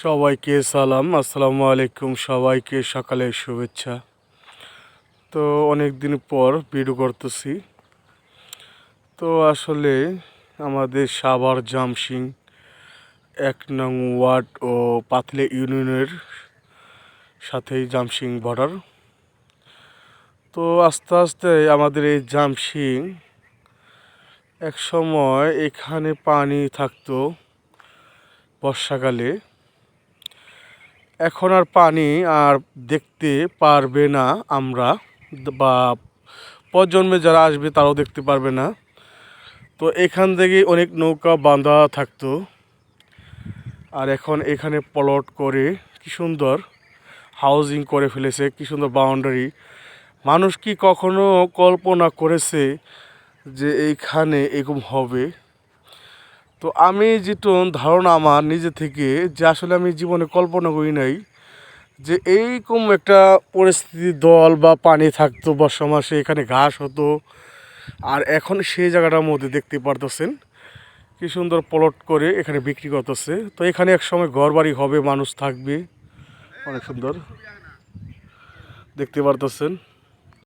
সবাইকে সালাম, আসসালামু আলাইকুম। সবাইকে সকালের শুভেচ্ছা। তো অনেক দিন পর ভিডিও করতেছি। তো আসলে আমাদের সাভার জামসিং 1 নং ওয়ার্ড ও পাতলে ইউনিয়নের সাথেই জামসিং বর্ডার। তো আস্তে আস্তে আমাদের এই জামসিং এক সময় এখানে পানি থাকতো বর্ষাকালে। এখন আর পানি আর দেখতে পারবে না আমরা, বা প্রজন্মে যারা আসবে তারাও দেখতে পারবে না। তো এখান থেকে অনেক নৌকা বাঁধা থাকতো, আর এখন এখানে প্লট করে কি সুন্দর হাউজিং করে ফেলেছে, কি সুন্দর বাউন্ডারি। মানুষ কি কখনো কল্পনা করেছে যে এইখানে এরকম হবে? তো আমি যেটুকু ধারণা আমার নিজে থেকে, যে আসলে আমি জীবনে কল্পনা করি নাই যে এইরকম একটা পরিস্থিতি, দল বা পানি থাকতো বর্ষা মাসে, এখানে ঘাস হতো। আর এখন সেই জায়গাটার মধ্যে দেখতে পারতেছেন কি সুন্দর প্লট করে এখানে বিক্রি করতেছে। তো এখানে এক সময় ঘর বাড়ি হবে, মানুষ থাকবে, অনেক সুন্দর দেখতে পারতেছেন।